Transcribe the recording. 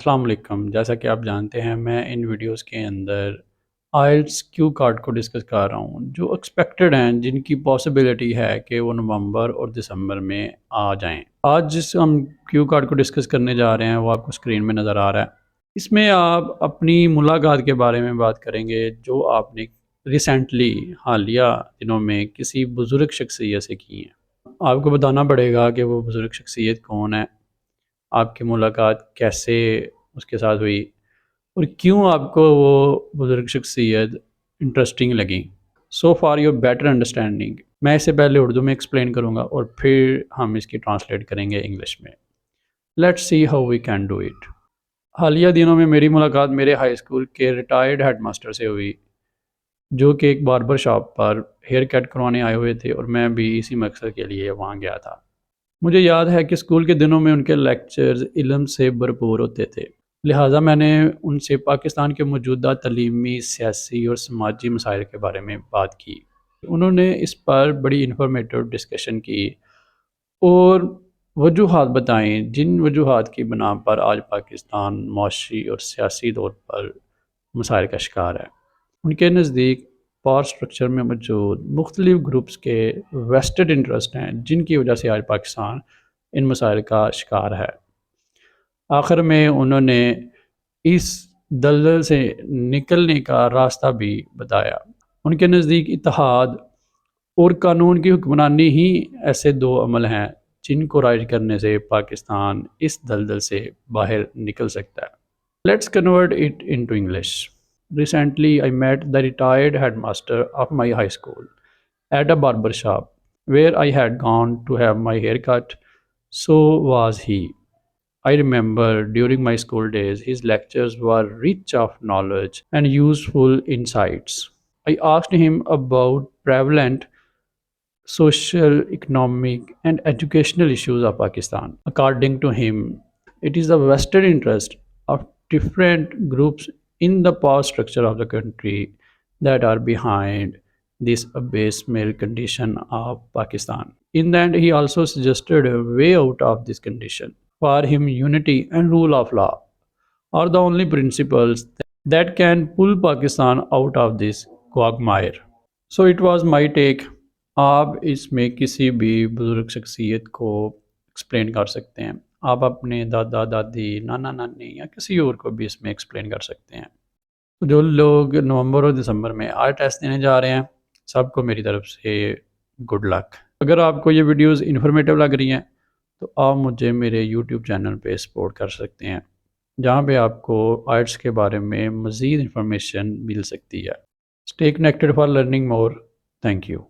السلام علیکم. جیسا کہ آپ جانتے ہیں میں ان ویڈیوز کے اندر آئلٹس کیو کارڈ کو ڈسکس کر رہا ہوں جو ایکسپیکٹڈ ہیں، جن کی پاسبلٹی ہے کہ وہ نومبر اور دسمبر میں آ جائیں. آج جس ہم کیو کارڈ کو ڈسکس کرنے جا رہے ہیں وہ آپ کو اسکرین میں نظر آ رہا ہے. اس میں آپ اپنی ملاقات کے بارے میں بات کریں گے جو آپ نے ریسنٹلی حالیہ دنوں میں کسی بزرگ شخصیت سے کی ہیں. آپ کو بتانا پڑے گا کہ وہ بزرگ شخصیت کون ہے، آپ کی ملاقات کیسے اس کے ساتھ ہوئی اور کیوں آپ کو وہ بزرگ شخصیت انٹرسٹنگ لگیں. سو فار یور بیٹر انڈرسٹینڈنگ میں اسے پہلے اردو میں ایکسپلین کروں گا اور پھر ہم اس کی ٹرانسلیٹ کریں گے انگلش میں. Let's see how we can do it. حالیہ دنوں میں میری ملاقات میرے ہائی اسکول کے ریٹائرڈ ہیڈ ماسٹر سے ہوئی، جو کہ ایک باربر شاپ پر ہیئر کٹ کروانے آئے ہوئے تھے اور میں بھی اسی مقصد کے لیے وہاں گیا تھا. مجھے یاد ہے کہ اسکول کے دنوں میں ان کے لیکچرز علم سے بھرپور ہوتے تھے، لہٰذا میں نے ان سے پاکستان کے موجودہ تعلیمی، سیاسی اور سماجی مسائل کے بارے میں بات کی. انہوں نے اس پر بڑی انفارمیٹیو ڈسکشن کی اور وجوہات بتائیں جن وجوہات کی بنا پر آج پاکستان معاشی اور سیاسی طور پر مسائل کا شکار ہے. ان کے نزدیک پاور سٹرکچر میں موجود مختلف گروپس کے ویسٹڈ انٹرسٹ ہیں جن کی وجہ سے آج پاکستان ان مسائل کا شکار ہے. آخر میں انہوں نے اس دلدل سے نکلنے کا راستہ بھی بتایا. ان کے نزدیک اتحاد اور قانون کی حکمرانی ہی ایسے دو عمل ہیں جن کو رائج کرنے سے پاکستان اس دلدل سے باہر نکل سکتا ہے. Let's convert it into English. Recently, I met the retired headmaster of my high school at a barber shop where I had gone to have my hair cut. So was he. I remember during my school days, his lectures were rich of knowledge and useful insights. I asked him about prevalent social, economic, and educational issues of Pakistan. According to him, it is the vested interest of different groups in the power structure of the country that are behind this abysmal condition of Pakistan. In the end, he also suggested a way out of this condition. For him, unity and rule of law are the only principles that can pull Pakistan out of this quagmire. So it was my take. آپ اس میں کسی بھی بزرگ شخصیت کو explain کر سکتے ہیں. آپ اپنے دادا دادی، نانا نانی یا کسی اور کو بھی اس میں ایکسپلین کر سکتے ہیں. جو لوگ نومبر اور دسمبر میں آئی ٹیسٹ دینے جا رہے ہیں، سب کو میری طرف سے گڈ لک. اگر آپ کو یہ ویڈیوز انفارمیٹیو لگ رہی ہیں تو آپ مجھے میرے یوٹیوب چینل پہ سپورٹ کر سکتے ہیں، جہاں پہ آپ کو آئلٹس کے بارے میں مزید انفارمیشن مل سکتی ہے. Stay connected for learning more. Thank you.